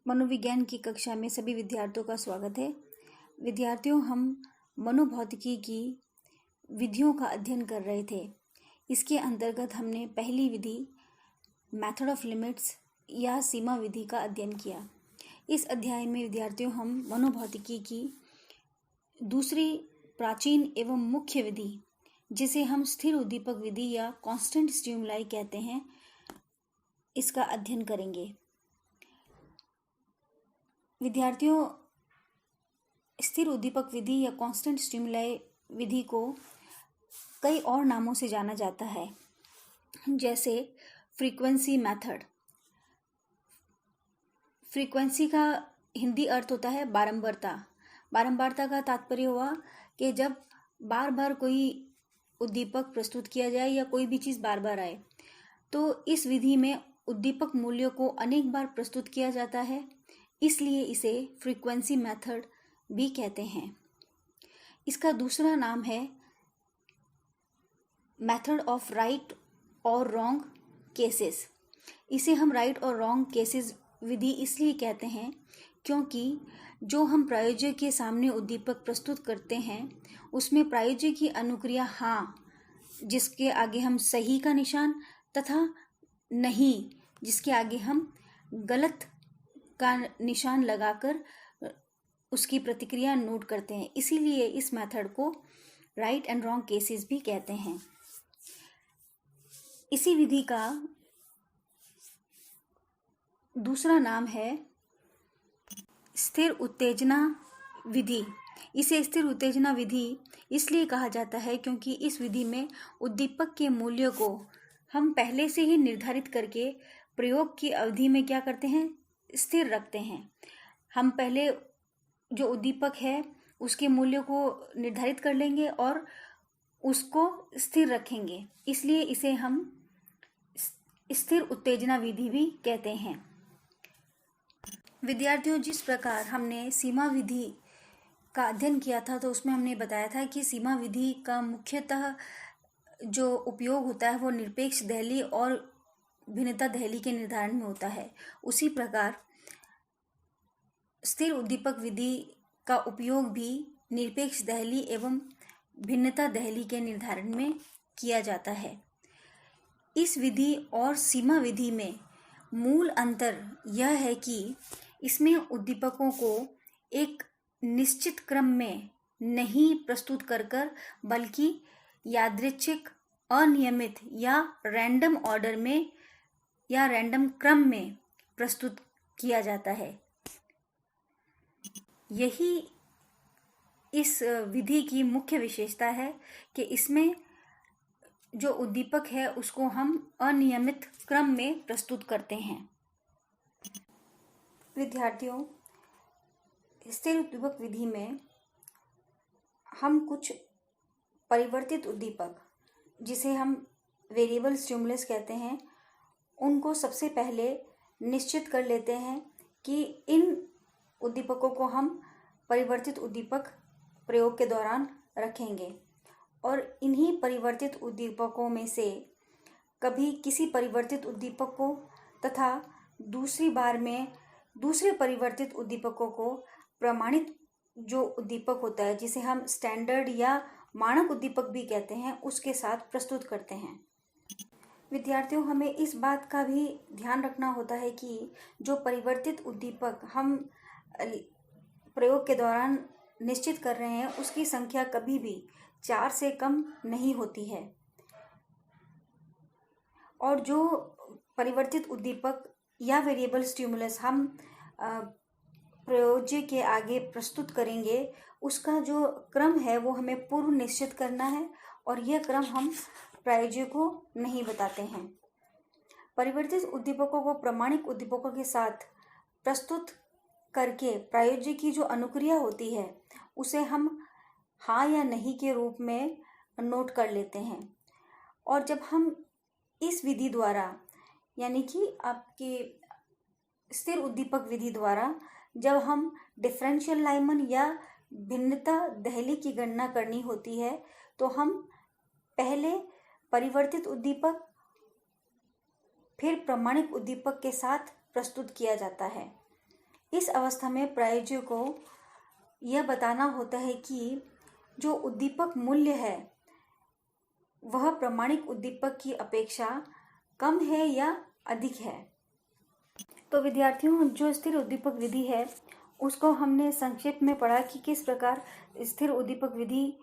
मनोविज्ञान की कक्षा में सभी विद्यार्थियों का स्वागत है। विद्यार्थियों, हम मनोभौतिकी की विधियों का अध्ययन कर रहे थे। इसके अंतर्गत हमने पहली विधि मेथड ऑफ लिमिट्स या सीमा विधि का अध्ययन किया। इस अध्याय में विद्यार्थियों हम मनोभौतिकी की दूसरी प्राचीन एवं मुख्य विधि, जिसे हम स्थिर उद्दीपक विधि या कांस्टेंट स्टिमुलाई कहते हैं, इसका अध्ययन करेंगे। विद्यार्थियों, स्थिर उद्दीपक विधि या कांस्टेंट स्टिमुलाई विधि को कई और नामों से जाना जाता है, जैसे फ्रीक्वेंसी मेथड। फ्रीक्वेंसी का हिंदी अर्थ होता है बारंबारता। बारंबारता का तात्पर्य हुआ कि जब बार बार कोई उद्दीपक प्रस्तुत किया जाए या कोई भी चीज़ बार बार आए, तो इस विधि में उद्दीपक मूल्यों को अनेक बार प्रस्तुत किया जाता है, इसलिए इसे फ्रीक्वेंसी मेथड भी कहते हैं। इसका दूसरा नाम है मेथड ऑफ राइट और रॉन्ग केसेस। इसे हम राइट और रॉन्ग केसेस विधि इसलिए कहते हैं क्योंकि जो हम प्रायोज्य के सामने उद्दीपक प्रस्तुत करते हैं, उसमें प्रायोज्य की अनुक्रिया हाँ, जिसके आगे हम सही का निशान, तथा नहीं, जिसके आगे हम गलत का निशान लगाकर उसकी प्रतिक्रिया नोट करते हैं। इसीलिए इस मेथड को राइट एंड रॉन्ग केसेस भी कहते हैं। इसी विधि का दूसरा नाम है स्थिर उत्तेजना विधि। इसे स्थिर उत्तेजना विधि इसलिए कहा जाता है क्योंकि इस विधि में उद्दीपक के मूल्य को हम पहले से ही निर्धारित करके प्रयोग की अवधि में क्या करते हैं, स्थिर रखते हैं। हम पहले जो उद्दीपक है उसके मूल्य को निर्धारित कर लेंगे और उसको स्थिर रखेंगे, इसलिए इसे हम स्थिर उत्तेजना विधि भी कहते हैं। विद्यार्थियों, जिस प्रकार हमने सीमा विधि का अध्ययन किया था, तो उसमें हमने बताया था कि सीमा विधि का मुख्यतः जो उपयोग होता है वो निरपेक्ष दहली और भिन्नता दहली के निर्धारण में होता है। उसी प्रकार स्थिर उद्दीपक विधि का उपयोग भी निरपेक्ष दहली एवं भिन्नता दहली के निर्धारण में किया जाता है। इस विधि और सीमा विधि में मूल अंतर यह है कि इसमें उद्दीपकों को एक निश्चित क्रम में नहीं प्रस्तुत कर बल्कि यादृच्छिक, अनियमित या रैंडम ऑर्डर में या रैंडम क्रम में प्रस्तुत किया जाता है। यही इस विधि की मुख्य विशेषता है कि इसमें जो उद्दीपक है उसको हम अनियमित क्रम में प्रस्तुत करते हैं। विद्यार्थियों, स्थिर उद्दीपक विधि में हम कुछ परिवर्तित उद्दीपक, जिसे हम वेरिएबल स्टिमुलस कहते हैं, उनको सबसे पहले निश्चित कर लेते हैं कि इन उद्दीपकों को हम परिवर्तित उद्दीपक प्रयोग के दौरान रखेंगे, और इन्हीं परिवर्तित उद्दीपकों में से कभी किसी परिवर्तित उद्दीपक को तथा दूसरी बार में दूसरे परिवर्तित उद्दीपकों को प्रमाणित जो उद्दीपक होता है, जिसे हम स्टैंडर्ड या मानक उद्दीपक भी कहते हैं, उसके साथ प्रस्तुत करते हैं। विद्यार्थियों, हमें इस बात का भी ध्यान रखना होता है कि जो परिवर्तित उद्दीपक हम प्रयोग के दौरान निश्चित कर रहे हैं, उसकी संख्या कभी भी 4 से कम नहीं होती है, और जो परिवर्तित उद्दीपक या वेरिएबल स्टिमुलस हम प्रयोज्य के आगे प्रस्तुत करेंगे, उसका जो क्रम है वो हमें पूर्व निश्चित करना है, और यह क्रम हम प्रायोज्य को नहीं बताते हैं। परिवर्तित उद्दीपकों को प्रमाणिक उद्दीपकों के साथ प्रस्तुत करके प्रायोज्य की जो अनुक्रिया होती है उसे हम हाँ या नहीं के रूप में नोट कर लेते हैं। और जब हम इस विधि द्वारा, यानी कि आपके स्थिर उद्दीपक विधि द्वारा, जब हम डिफरेंशियल लाइमन या भिन्नता दहली की गणना करनी होती है, तो हम पहले परिवर्तित उद्दीपक फिर प्रमाणिक उद्दीपक के साथ प्रस्तुत किया जाता है। इस अवस्था में प्रायोज्य को यह बताना होता है कि जो उद्दीपक मूल्य है वह प्रामाणिक उद्दीपक की अपेक्षा कम है या अधिक है। तो विद्यार्थियों, जो स्थिर उद्दीपक विधि है उसको हमने संक्षेप में पढ़ा कि किस प्रकार स्थिर उद्दीपक विधि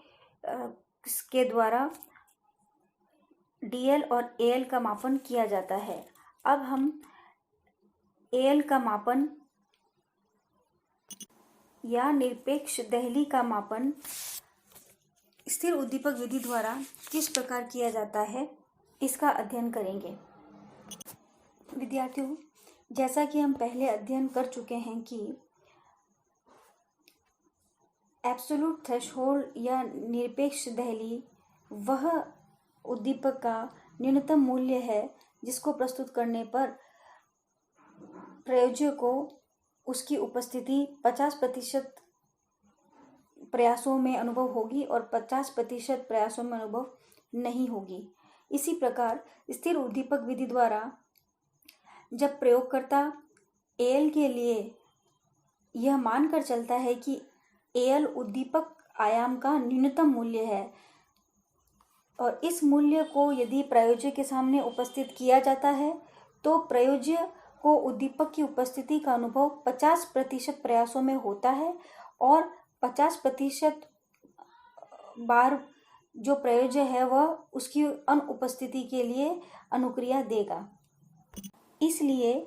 के द्वारा डीएल और एएल का मापन किया जाता है। अब हम एएल का मापन या निरपेक्ष दहली का मापन स्थिर उद्दीपक विधि द्वारा किस प्रकार किया जाता है इसका अध्ययन करेंगे। विद्यार्थियों, जैसा कि हम पहले अध्ययन कर चुके हैं कि एब्सोल्यूट थ्रेशोल्ड या निरपेक्ष दहली वह उद्दीपक का न्यूनतम मूल्य है जिसको प्रस्तुत करने पर प्रयोज्य को उसकी उपस्थिति 50% प्रयासों में अनुभव होगी और 50% प्रयासों में अनुभव नहीं होगी। इसी प्रकार स्थिर उद्दीपक विधि द्वारा जब प्रयोगकर्ता एएल के लिए यह मानकर चलता है कि एएल उद्दीपक आयाम का न्यूनतम मूल्य है और इस मूल्य को यदि प्रयोज्य के सामने उपस्थित किया जाता है तो प्रयोज्य को उद्दीपक की उपस्थिति का अनुभव 50% प्रयासों में होता है और 50% बार जो प्रयोज्य है वह उसकी अनुपस्थिति के लिए अनुक्रिया देगा। इसलिए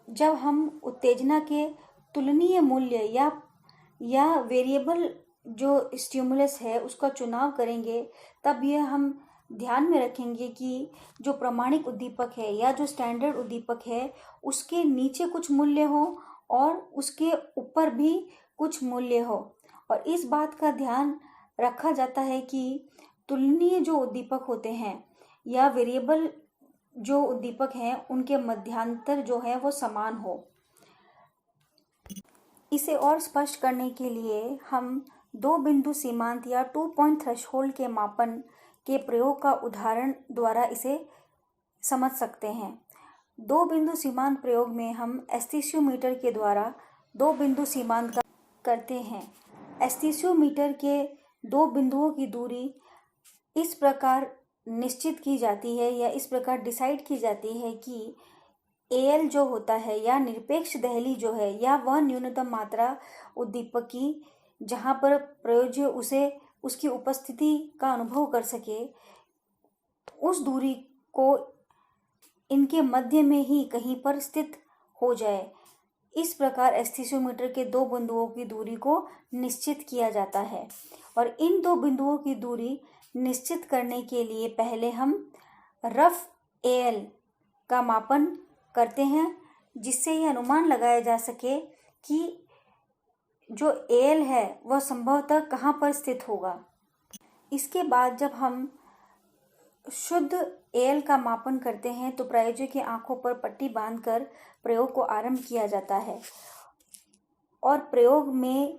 जब हम उत्तेजना के तुलनीय मूल्य या वेरिएबल जो स्टिमुलस है उसका चुनाव करेंगे तब यह हम ध्यान में रखेंगे कि जो प्रामाणिक उद्दीपक है या जो स्टैंडर्ड उद्दीपक है उसके नीचे कुछ मूल्य हो और उसके ऊपर भी कुछ मूल्य हो। और इस बात का ध्यान रखा जाता है कि तुलनीय जो उद्दीपक होते हैं या वेरिएबल जो उद्दीपक हैं उनके मध्यांतर जो है वो समान हो। इसे और स्पष्ट करने के लिए हम 2 बिंदु सीमांत या 2 पॉइंट थ्रेशोल्ड के मापन के प्रयोग का उदाहरण द्वारा इसे समझ सकते हैं। 2 बिंदु सीमांत प्रयोग में हम एस्थीसियोमीटर के द्वारा 2 बिंदु सीमांत करते हैं। एस्थीसियोमीटर के 2 बिंदुओं की दूरी इस प्रकार निश्चित की जाती है या इस प्रकार डिसाइड की जाती है कि एएल जो होता है या निरपेक्ष दहली जो है या वह न्यूनतम मात्रा उद्दीपक की जहाँ पर प्रयोज्य उसे उसकी उपस्थिति का अनुभव कर सके, उस दूरी को इनके मध्य में ही कहीं पर स्थित हो जाए। इस प्रकार एस्थीसियोमीटर के 2 बिंदुओं की दूरी को निश्चित किया जाता है। और इन 2 बिंदुओं की दूरी निश्चित करने के लिए पहले हम रफ एएल का मापन करते हैं जिससे यह अनुमान लगाया जा सके कि जो एएल है वह संभवतः कहाँ पर स्थित होगा। इसके बाद जब हम शुद्ध एएल का मापन करते हैं तो प्रायोज्य की आंखों पर पट्टी बांधकर प्रयोग को आरंभ किया जाता है और प्रयोग में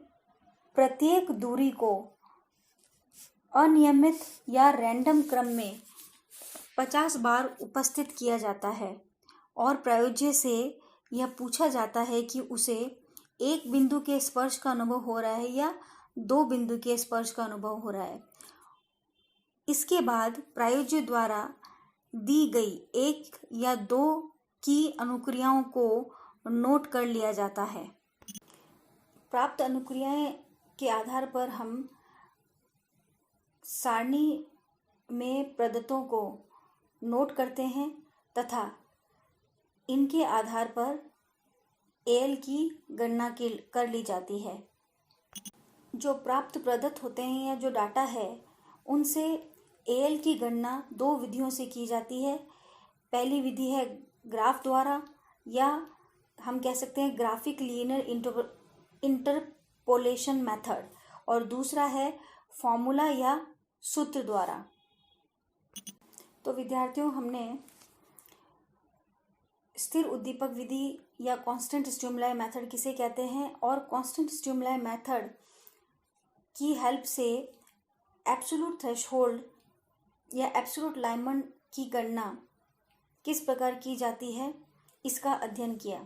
प्रत्येक दूरी को अनियमित या रैंडम क्रम में 50 बार उपस्थित किया जाता है और प्रायोज्य से यह पूछा जाता है कि उसे एक बिंदु के स्पर्श का अनुभव हो रहा है या 2 बिंदु के स्पर्श का अनुभव हो रहा है। इसके बाद प्रायोज्य द्वारा दी गई 1 या 2 की अनुक्रियाओं को नोट कर लिया जाता है। प्राप्त अनुक्रियाएं के आधार पर हम सारणी में प्रदत्तों को नोट करते हैं तथा इनके आधार पर एएल की गणना कर ली जाती है। जो प्राप्त प्रदत्त होते हैं या जो डाटा है उनसे एएल की गणना 2 विधियों से की जाती है। पहली विधि है ग्राफ द्वारा या हम कह सकते हैं ग्राफिक लीनियर इंटरपोलेशन मेथड और दूसरा है फॉर्मूला या सूत्र द्वारा। तो विद्यार्थियों, हमने स्थिर उद्दीपक विधि या कांस्टेंट स्टिमुलाई मेथड किसे कहते हैं और कांस्टेंट स्टिमुलाई मेथड की हेल्प से एब्सोल्यूट थ्रेशोल्ड या एब्सोल्यूट लाइमन की गणना किस प्रकार की जाती है इसका अध्ययन किया।